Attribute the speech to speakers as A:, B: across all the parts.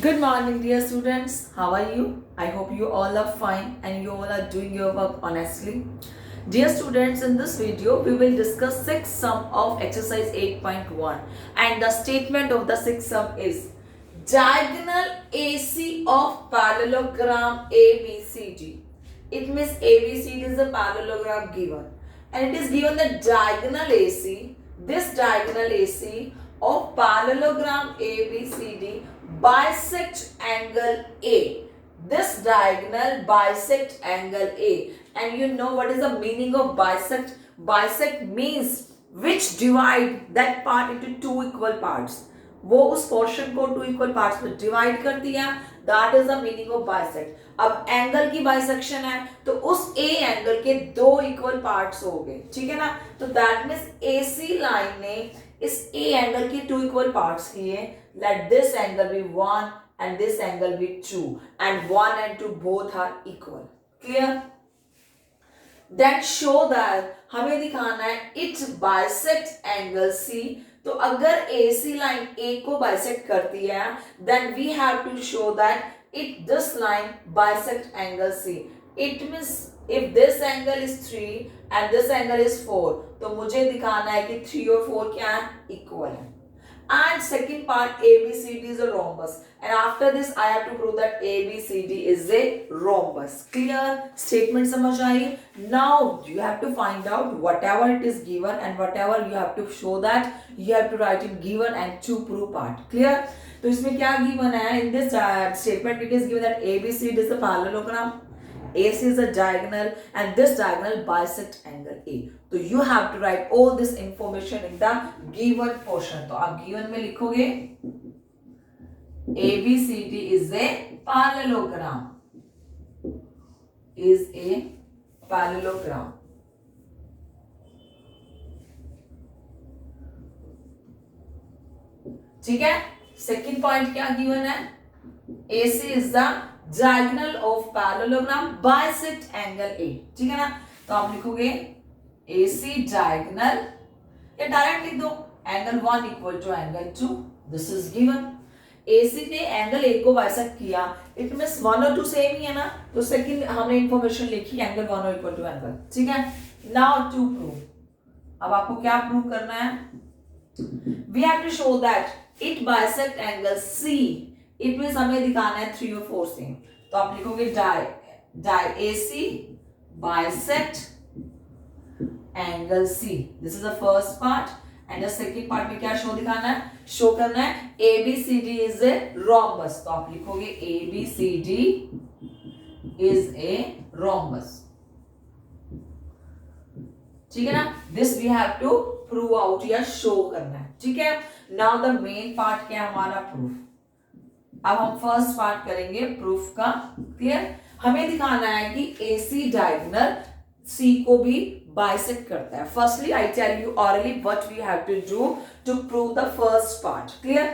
A: Good morning, dear students. How are you? I hope you all are fine and you all are doing your work honestly. Dear students, in this video, we will discuss sixth sum of exercise 8.1, and the statement of the sixth sum is diagonal AC of parallelogram ABCD. It means ABCD is a parallelogram given, and it is given the diagonal AC. This diagonal AC of parallelogram ABCD bisect angle A. This diagonal bisect angle A. And you know what is the meaning of bisect? Bisect means which divide that part into two equal parts. वो उस portion को to equal parts में divide कर दिया. That is the meaning of bisect. अब angle की bisection है तो उस ए एंगल के दो इक्वल पार्ट्स हो गए. ठीक है ना. तो दैट मीन्स एसी लाइन ने इस ए एंगल के टू इक्वल पार्ट्स किए. Let this angle B 1 and this angle be 2 and 1 and 2 both are equal. Clear? Then show that हमें दिखाना है it bisect angle C. तो अगर AC लाइन A को बाइसेक्ट करती है then we have to show that this line bisect angle C. It means if this angle is 3 and this angle is 4, तो मुझे दिखाना है कि 3 और 4 क्या है? इक्वल है. And second part, ABCD is a rhombus, and after this I have to prove that ABCD is a rhombus. Clear? Statement समझ आई? Now you have to find out whatever it is given and whatever you have to show that you have to write in given and to prove part. Clear? तो इसमें क्या given है? In this statement it is given that ABCD is a parallelogram, AC is a diagonal, and this diagonal bisect angle A. तो you have to write all this information in the given portion. तो आप given में लिखोगे ABCD is a parallelogram. Is a parallelogram. ठीक है. Second point क्या given है? AC is the diagonal of parallelogram bisect angle A. ठीक है ना. तो आप लिखोगे AC diagonal या डायरेक्ट लिख दो angle 1 equal to angle 2. This is given. AC ने एंगल A को बाइसेक्ट किया. इट मींस 1 और 2 सेम ही है ना. तो सेकंड हमने इंफॉर्मेशन लिखी एंगल 1 और इक्वल टू एंगल. ठीक है. Now to prove. अब आपको क्या प्रूव करना है? We have to show that it bisect angle C. It means हमें दिखाना है 3 और 4 सेम. तो आप लिखोगे die AC bisect angle C. This is the first part, and the second part में क्या शो दिखाना है? शो करना है ABCD is a rhombus. तो आप लिखोगे ABCD is a rhombus. ठीक है ना. This we have to prove out या शो करना है. ठीक है. Now the main part क्या है हमारा? प्रूफ. अब हम फर्स्ट पार्ट करेंगे प्रूफ का. क्लियर. हमें दिखाना है कि AC डायगोनल C को भी बाइसेक्ट करता है. Firstly I tell you orally what we have to do to prove the first part. Clear.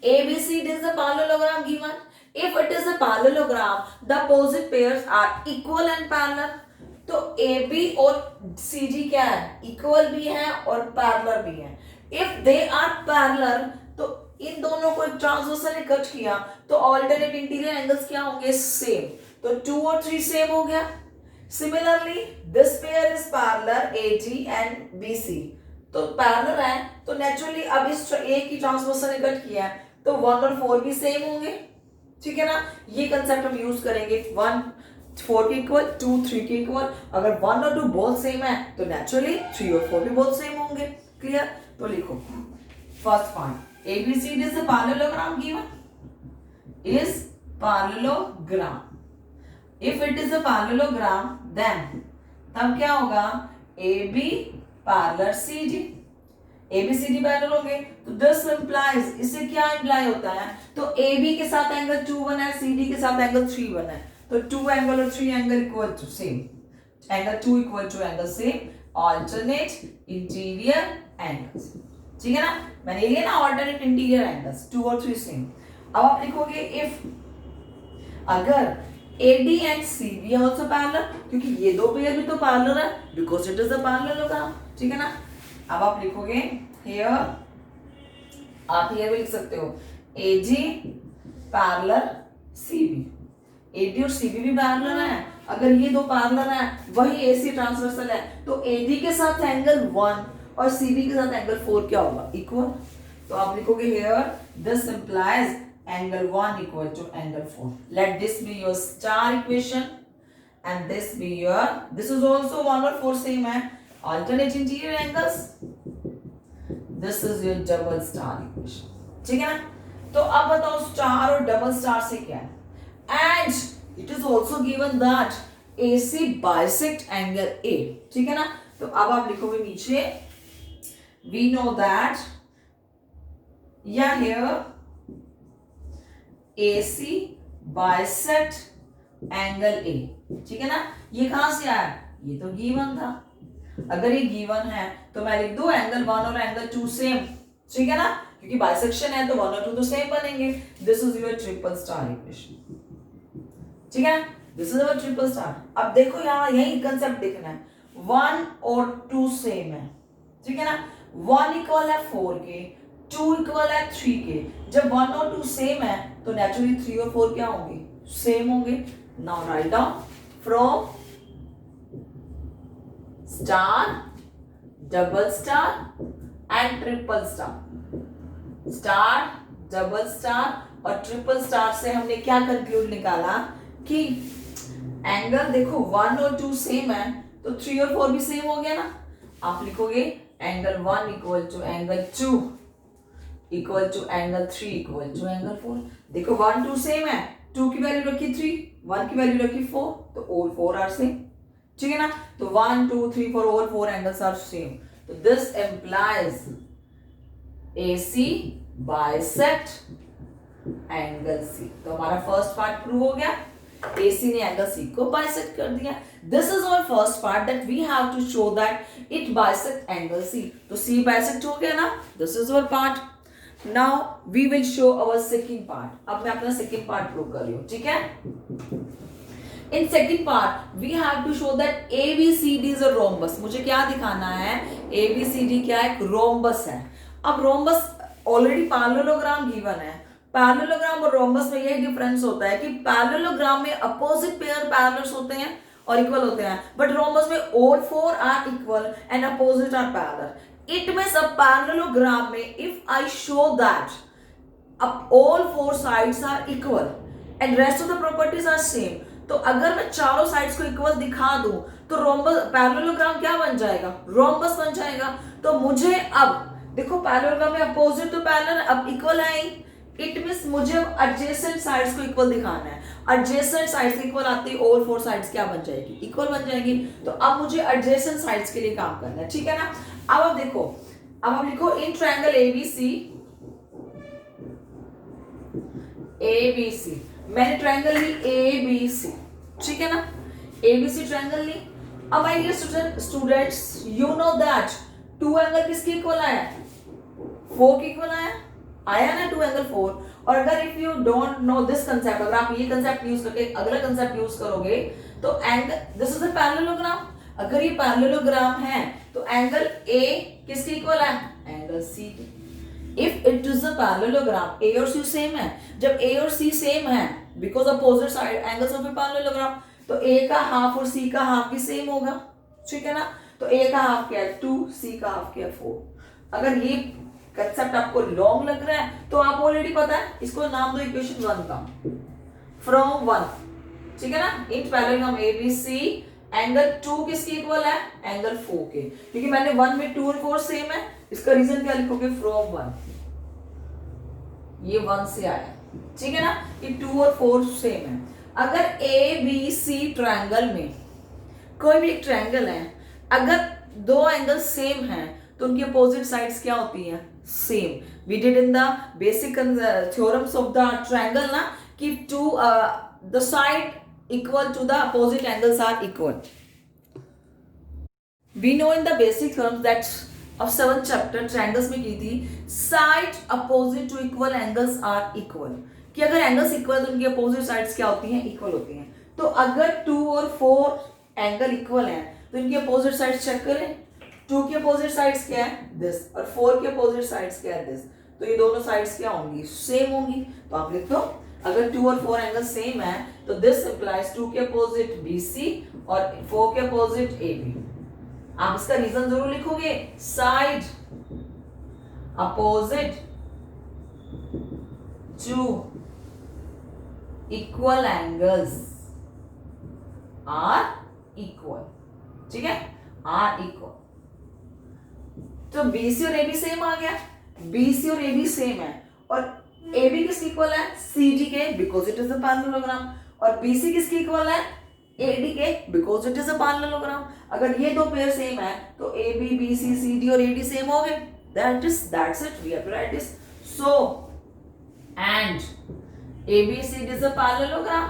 A: ABCD is a parallelogram given. If it is a parallelogram, the opposite pairs are equal and parallel. तो AB और CD क्या है? Equal भी है और parallel भी है. If they are parallel, तो इन दोनों को एक ट्रांसवर्सल ने कट किया तो ऑल्टरनेट इंटीरियर एंगल्स क्या होंगे? सेम. तो 2 और 3 सेम हो गया. Similarly this pair is parallel AD and BC. तो पैरेलल है तो नेचुरली अब इस A की ट्रांसवर्सल ने कट किया तो 1 और 4 भी सेम होंगे. ठीक है ना. ये कंसेप्ट हम यूज करेंगे. 1 4 के इक्वल, 2 3 के इक्वल. अगर 1 और 2 बोथ सेम है तो नेचुरली 3 और 4 भी बोथ सेम होंगे. क्लियर. तो लिखो first part. ABCD is a parallelogram given. Is parallelogram. If it is a parallelogram, then तब क्या होगा? AB parallel CD. ABCD parallel होंगे तो this implies, इससे क्या इम्प्लाई होता है? तो AB के साथ एंगल 2 बना है, CD के साथ एंगल 3 बना है. तो 2 एंगल और 3 angle equal to same. Angle 2 equal to angle same. Alternate interior angles. ठीक है ना. मैंने लिया ना ऑल्टरनेट इंटीरियर एंगल्स 2 और 3 सेम. अब आप लिखोगे इफ अगर AD एंड CD है आल्सो पैरेलल, क्योंकि ये दो पेयर भी तो पैरेलल है because it is a parallelogram. ठीक है ना. अब आप लिखोगे हियर, आप हियर भी लिख सकते हो AD पैरेलल CB, AD और CB भी पैरेलल है। अगर ये दो पैरेलल है, वही AC ट्रांसवर्सल है, तो AD के साथ एंगल 1 और CB के साथ एंगल 4 क्या होगा? इक्वल। तो आप लिखोगे here this implies angle 1 equal to angle 4. Let this be your star equation and this be your, this is also 1 और 4 same है, alternate interior angles. This is your double star equation. ठीक है ना? तो अब बताओ स्टार और double star से क्या है? And it is also given that AC bisect angle A. ठीक है ना? तो अब आप लिखोगे नीचे we know that yeah here AC bisect angle A, ठीक है ना? ये कहां से आया? ये तो गिवन था। अगर ये गिवन है तो मैं लिख दूं एंगल 1 और एंगल 2 सेम, ठीक है ना? क्योंकि बाइसेक्शन है तो 1 और 2 तो सेम बनेंगे। This is your triple star equation, ठीक है? This is your triple star. अब देखो यहां यही कंसेप्ट देखना है, 1 और 2 सेम है, ठीक है ना? 1 इक्वल है 4 के, 2 इक्वल है 3 के। जब 1 और 2 सेम है तो नेचुरली 3 और 4 क्या होंगे? सेम होंगे। Now write down from star, double star and triple star. Star, double star और ट्रिपल स्टार से हमने क्या कंक्लूड निकाला कि एंगल देखो 1 और 2 सेम है तो 3 और 4 भी सेम हो गया ना? आप लिखोगे angle 1 equal to angle 2 equal to angle 3 equal to angle 4। देखो 1 2 सेम है, 2 की वैल्यू रखी 3, 1 की वैल्यू रखी 4, तो ऑल 4 आर सेम, ठीक है ना? तो 1 2 3 4 ऑल 4 एंगल्स आर सेम। तो this implies AC bisect angle C। तो हमारा फर्स्ट पार्ट प्रूव हो गया, AC ने एंगल C को बाइसेक्ट कर दिया। This is our first part that we have to show that it bisect angle C। तो C बाइसेक्ट हो गया ना? This is our part. Now we will show our second part. अब मैं अपना second part प्रूव कर रही हूँ, ठीक है? In second part we have to show that ABCD is a rhombus. मुझे क्या दिखाना है? ABCD क्या है? एक rhombus है। अब rhombus ऑलरेडी पैरेललोग्राम गिवन है। पैरेललोग्राम और rhombus में यही डिफरेंस होता है कि पैरेललोग्राम में अपोजिट पेयर पैरेलल्स होते हैं और इक्वल होते हैं, बट rhombus में all four are equal and opposite are parallel. It means a parallelogram में if I show that all four sides are equal and rest of the properties are same, तो अगर मैं चारों sides को equal दिखा दूं तो रोम्बस पैरेललोग्राम क्या बन जाएगा? रोम्बस बन जाएगा। तो मुझे अब देखो पैरेललोग्राम में अपोजिट तो पैरेलल अब इक्वल है ही, इट मींस मुझे एडजेसेंट साइड्स को इक्वल दिखाना है। एडजेसेंट साइड्स इक्वल आती है, ऑल फोर साइड्स क्या बन जाएगी? इक्वल बन जाएगी। तो अब मुझे एडजेसेंट साइड्स के लिए काम करना है, ठीक है ना? अब आप देखो, अब आप लिखो इन ट्रायंगल ABC, मैंने ट्रायंगल ली ABC, ठीक है ना? ABC ट्रायंगल ली। अब I dear students, you know that 2 angle किसके इक्वल आया? 4 के इक्वल आया ना 2 एंगल 4। और अगर if you don't know this concept, अगर आप ये कंसेप्ट यूज करके अगला कंसेप्ट यूज करोगे तो angle this is a parallelogram. अगर ये पैरेललोग्राम है तो एंगल A किसके इक्वल है? एंगल C के। If it is a parallelogram, A और C सेम है। जब A और C सेम है because opposite side angles of a parallelogram, तो A का हाफ और C का हाफ भी सेम होगा, ठीक है ना? तो A का हाफ क्या है? 2, C का हाफ क्या है? 4। अगर ये कंसेप्ट आपको लॉन्ग लग रहा है तो आप ऑलरेडी पता है, इसको नाम दो इक्वेशन 1 का, फ्रॉम 1, ठीक है ना? इन पैरेललोग्राम ABC एंगल 2 किसके इक्वल है? एंगल 4 के। क्योंकि मैंने 1 में 2 और 4 सेम है, इसका रीजन क्या लिखोगे? फ्रॉम 1, ये 1 से आया, ठीक है ना? कि 2 और 4 सेम है। अगर ABC ट्रायंगल में कोई भी एक ट्रायंगल है, अगर दो एंगल सेम हैं तो उनकी अपोजिट साइड्स क्या होती हैं? Same. We did in the basic theorems of the triangle ना कि to the side equal to the opposite angles are equal. We know in the basic terms that of 7th chapter triangles में की थी, side opposite to equal angles are equal, कि अगर angles equal तो उनकी opposite sides क्या होती हैं? इक्वल होती हैं। तो अगर 2 और 4 एंगल इक्वल हैं तो इनकी अपोजिट साइड्स चेक करें। 2 की अपोजिट साइड्स क्या है? दिस, और 4 की अपोजिट साइड्स क्या है? दिस। तो ये दोनों साइड्स क्या होंगी, सेम होंगी। तो आप लिख दो अगर 2 और 4 एंगल सेम है तो दिस इंप्लाइज 2 के अपोजिट BC और 4 के अपोजिट AB। आप इसका रीजन जरूर लिखोगे, side opposite to equal angles are equal, ठीक है, आर इक्वल। तो BC और AB सेम आ गया, BC और AB सेम है, और AB किसकी इक्वल है, CD के, because it is a parallelogram, और BC किसकी इक्वल है, AD के, because it is a parallelogram. अगर ये दो पेयर सेम है तो AB, BC, CD और AD सेम हो गए। That's it, we have to write this. So and ABCD is a parallelogram,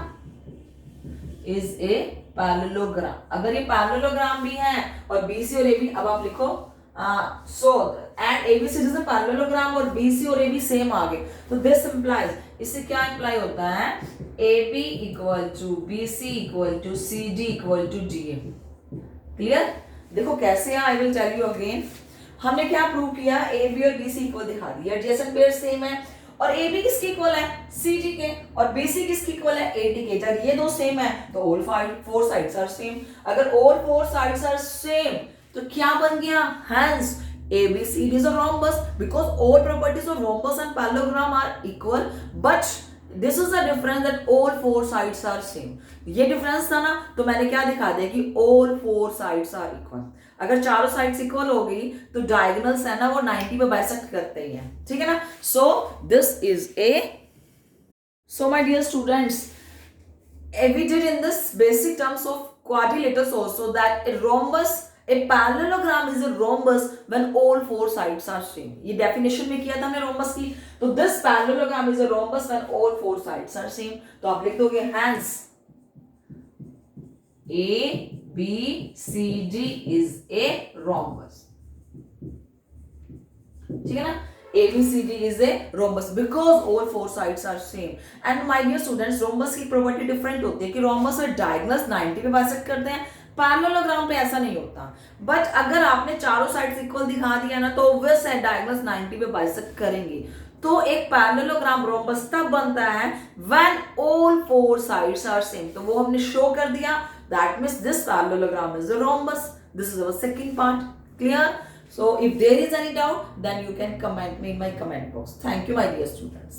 A: is a parallelogram। अगर ये पैरेललोग्राम भी है और BC और AB, अब आप लिखो so and ABCD is a parallelogram और BC और AB सेम आ गए, तो this implies, इससे क्या इंप्लाई होता है, AB equal to BC equal to CD equal to DA। Clear? देखो कैसे, I will tell you again. हमने क्या प्रूव किया, AB और BC इक्वल दिखा दिया, एडजेसेंट पेयर सेम है, और AB किसकी इक्वल है, CD के, और BC किसकी इक्वल है, AD के। जब ये दो सेम है तो ऑल 4 साइड्स आर सेम। अगर ऑल 4 साइड्स आर सेम तो क्या बन गया, hence ABCD is a rhombus because all properties of rhombus and parallelogram are equal, but this is the difference that all 4 sides are same। ये difference था ना, तो मैंने क्या दिखा दिया कि all 4 sides are equal। अगर चारों साइड्स इक्वल हो गई तो डायगोनल्स है ना वो 90 पे बाइसेक्ट करते ही हैं, ठीक है ना। So this is a, so my dear students, we did in this basic terms of quadrilaterals also that a rhombus, a parallelogram is a rhombus when all 4 sides are same। ये definition में किया था हमने rhombus की, तो this parallelogram is a rhombus when all 4 sides are same। तो आप लिख दोगे hence ABCD is a rhombus, ठीक है ना। ABCD is a rhombus because all 4 sides are same। and my dear students, rhombus की प्रॉपर्टी डिफरेंट होती है कि rhombus और diagonals 90 पे बाइसेक्ट करते हैं, पैरेललोग्राम पे ऐसा नहीं होता। बट अगर आपने चारों साइड्स इक्वल दिखा दिया ना तो ऑब्वियस है डायगोनल्स 90 पे बाइसेक्ट करेंगे। तो एक पैरेललोग्राम रोम्बस तब बनता है when all 4 sides are same. तो वो हमने शो कर दिया, that means this parallelogram is a rhombus. This is our second part, clear? So if there is any doubt, then you can comment me in my comment box. Thank you, my dear students.